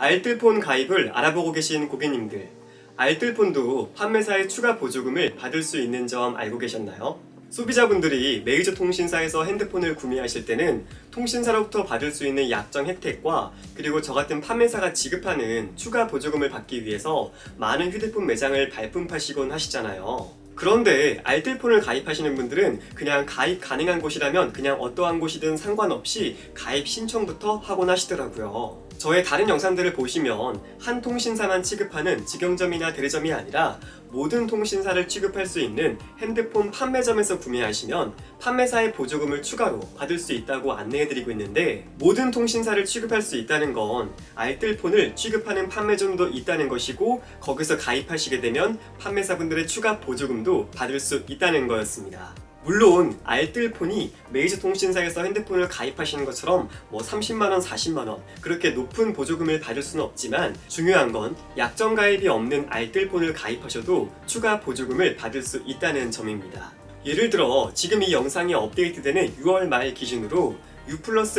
알뜰폰 가입을 알아보고 계신 고객님들, 알뜰폰도 판매사의 추가 보조금을 받을 수 있는 점 알고 계셨나요? 소비자분들이 메이저 통신사에서 핸드폰을 구매하실 때는 통신사로부터 받을 수 있는 약정 혜택과 그리고 저 같은 판매사가 지급하는 추가 보조금을 받기 위해서 많은 휴대폰 매장을 발품하시곤 하시잖아요. 그런데 알뜰폰을 가입하시는 분들은 그냥 가입 가능한 곳이라면 그냥 어떠한 곳이든 상관없이 가입 신청부터 하곤 하시더라고요. 저의 다른 영상들을 보시면 한 통신사만 취급하는 직영점이나 대리점이 아니라 모든 통신사를 취급할 수 있는 핸드폰 판매점에서 구매하시면 판매사의 보조금을 추가로 받을 수 있다고 안내해드리고 있는데, 모든 통신사를 취급할 수 있다는 건 알뜰폰을 취급하는 판매점도 있다는 것이고, 거기서 가입하시게 되면 판매사분들의 추가 보조금도 받을 수 있다는 거였습니다. 물론 알뜰폰이 메이저 통신사에서 핸드폰을 가입하시는 것처럼 30만원, 40만원 그렇게 높은 보조금을 받을 수는 없지만, 중요한 건 약정 가입이 없는 알뜰폰을 가입하셔도 추가 보조금을 받을 수 있다는 점입니다. 예를 들어 지금 이 영상이 업데이트되는 6월 말 기준으로 U+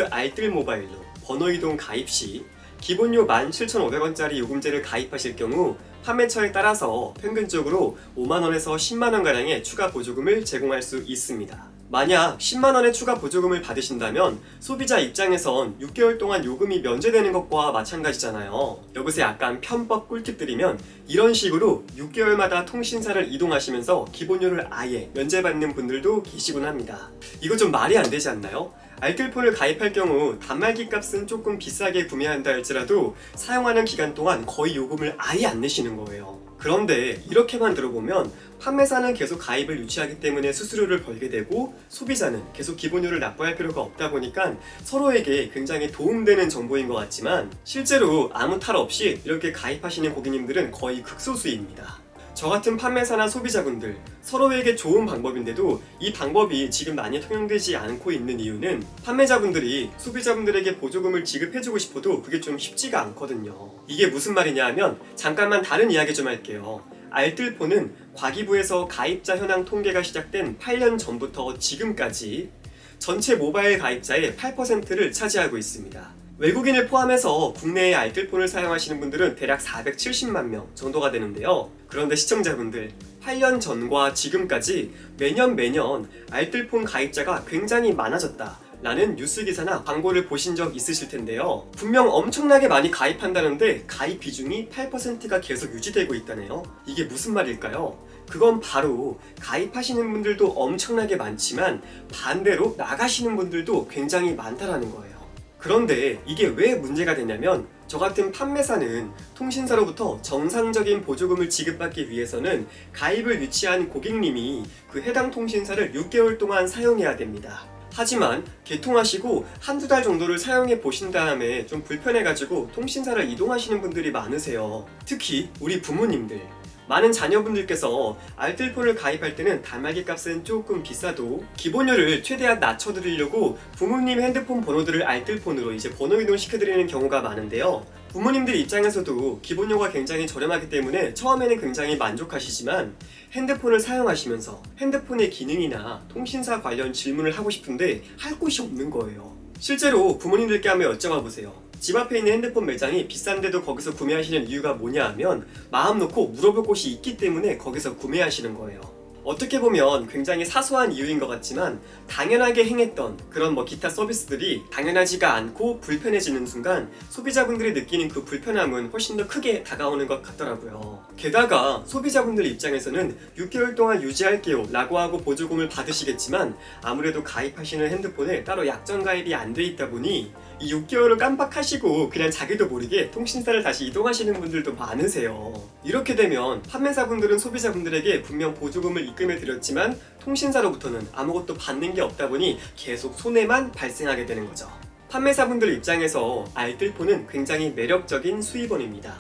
알뜰 모바일로 번호 이동 가입 시 기본료 17,500원짜리 요금제를 가입하실 경우 판매처에 따라서 평균적으로 5만원에서 10만원가량의 추가 보조금을 제공할 수 있습니다. 만약 10만원의 추가 보조금을 받으신다면 소비자 입장에선 6개월 동안 요금이 면제되는 것과 마찬가지잖아요. 여기서 약간 편법 꿀팁 드리면, 이런 식으로 6개월마다 통신사를 이동하시면서 기본료를 아예 면제받는 분들도 계시곤 합니다. 이거 좀 말이 안 되지 않나요? 알뜰폰을 가입할 경우 단말기 값은 조금 비싸게 구매한다 할지라도 사용하는 기간 동안 거의 요금을 아예 안 내시는 거예요. 그런데 이렇게만 들어보면 판매사는 계속 가입을 유치하기 때문에 수수료를 벌게 되고, 소비자는 계속 기본료를 납부할 필요가 없다 보니까 서로에게 굉장히 도움되는 정보인 것 같지만, 실제로 아무 탈 없이 이렇게 가입하시는 고객님들은 거의 극소수입니다. 저 같은 판매사나 소비자분들 서로에게 좋은 방법인데도 이 방법이 지금 많이 통용되지 않고 있는 이유는, 판매자분들이 소비자분들에게 보조금을 지급해주고 싶어도 그게 좀 쉽지가 않거든요. 이게 무슨 말이냐 하면, 잠깐만 다른 이야기 좀 할게요. 알뜰폰은 과기부에서 가입자 현황 통계가 시작된 8년 전부터 지금까지 전체 모바일 가입자의 8%를 차지하고 있습니다. 외국인을 포함해서 국내의 알뜰폰을 사용하시는 분들은 대략 470만 명 정도가 되는데요. 그런데 시청자분들, 8년 전과 지금까지 매년 알뜰폰 가입자가 굉장히 많아졌다 라는 뉴스 기사나 광고를 보신 적 있으실 텐데요. 분명 엄청나게 많이 가입한다는데 가입 비중이 8%가 계속 유지되고 있다네요. 이게 무슨 말일까요? 그건 바로 가입하시는 분들도 엄청나게 많지만 반대로 나가시는 분들도 굉장히 많다라는 거예요. 그런데 이게 왜 문제가 되냐면, 저 같은 판매사는 통신사로부터 정상적인 보조금을 지급받기 위해서는 가입을 유치한 고객님이 그 해당 통신사를 6개월 동안 사용해야 됩니다. 하지만 개통하시고 한두 달 정도를 사용해 보신 다음에 좀 불편해가지고 통신사를 이동하시는 분들이 많으세요. 특히 우리 부모님들, 많은 자녀분들께서 알뜰폰을 가입할 때는 단말기 값은 조금 비싸도 기본료를 최대한 낮춰드리려고 부모님 핸드폰 번호들을 알뜰폰으로 이제 번호 이동 시켜드리는 경우가 많은데요. 부모님들 입장에서도 기본료가 굉장히 저렴하기 때문에 처음에는 굉장히 만족하시지만, 핸드폰을 사용하시면서 핸드폰의 기능이나 통신사 관련 질문을 하고 싶은데 할 곳이 없는 거예요. 실제로 부모님들께 한번 여쭤봐 보세요. 집 앞에 있는 핸드폰 매장이 비싼데도 거기서 구매하시는 이유가 뭐냐 하면, 마음 놓고 물어볼 곳이 있기 때문에 거기서 구매하시는 거예요. 어떻게 보면 굉장히 사소한 이유인 것 같지만, 당연하게 행했던 그런 기타 서비스들이 당연하지가 않고 불편해지는 순간 소비자분들이 느끼는 그 불편함은 훨씬 더 크게 다가오는 것 같더라고요. 게다가 소비자분들 입장에서는 6개월 동안 유지할게요 라고 하고 보조금을 받으시겠지만, 아무래도 가입하시는 핸드폰에 따로 약정 가입이 안 돼 있다 보니 이 6개월을 깜빡하시고 그냥 자기도 모르게 통신사를 다시 이동하시는 분들도 많으세요. 이렇게 되면 판매사분들은 소비자분들에게 분명 보조금을 입금해 드렸지만 통신사로부터는 아무것도 받는 게 없다 보니 계속 손해만 발생하게 되는 거죠. 판매사분들 입장에서 알뜰폰은 굉장히 매력적인 수입원입니다.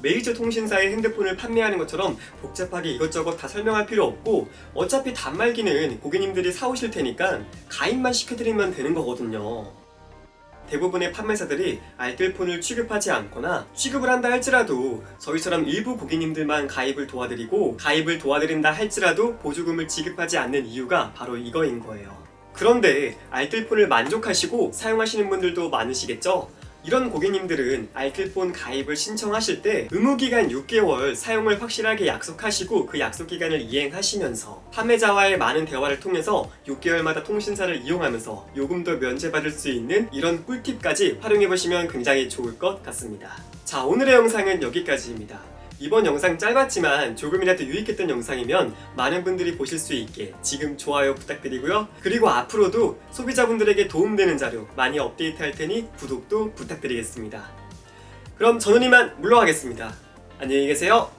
메이저 통신사의 핸드폰을 판매하는 것처럼 복잡하게 이것저것 다 설명할 필요 없고, 어차피 단말기는 고객님들이 사오실 테니까 가입만 시켜드리면 되는 거거든요. 대부분의 판매사들이 알뜰폰을 취급하지 않거나 취급을 한다 할지라도 저희처럼 일부 고객님들만 가입을 도와드리고, 가입을 도와드린다 할지라도 보조금을 지급하지 않는 이유가 바로 이거인 거예요. 그런데 알뜰폰을 만족하시고 사용하시는 분들도 많으시겠죠? 이런 고객님들은 알뜰폰 가입을 신청하실 때 의무기간 6개월 사용을 확실하게 약속하시고 그 약속기간을 이행하시면서 판매자와의 많은 대화를 통해서 6개월마다 통신사를 이용하면서 요금도 면제받을 수 있는 이런 꿀팁까지 활용해보시면 굉장히 좋을 것 같습니다. 자, 오늘의 영상은 여기까지입니다. 이번 영상 짧았지만 조금이라도 유익했던 영상이면 많은 분들이 보실 수 있게 지금 좋아요 부탁드리고요. 그리고 앞으로도 소비자분들에게 도움되는 자료 많이 업데이트할 테니 구독도 부탁드리겠습니다. 그럼 저는 이만 물러가겠습니다. 안녕히 계세요.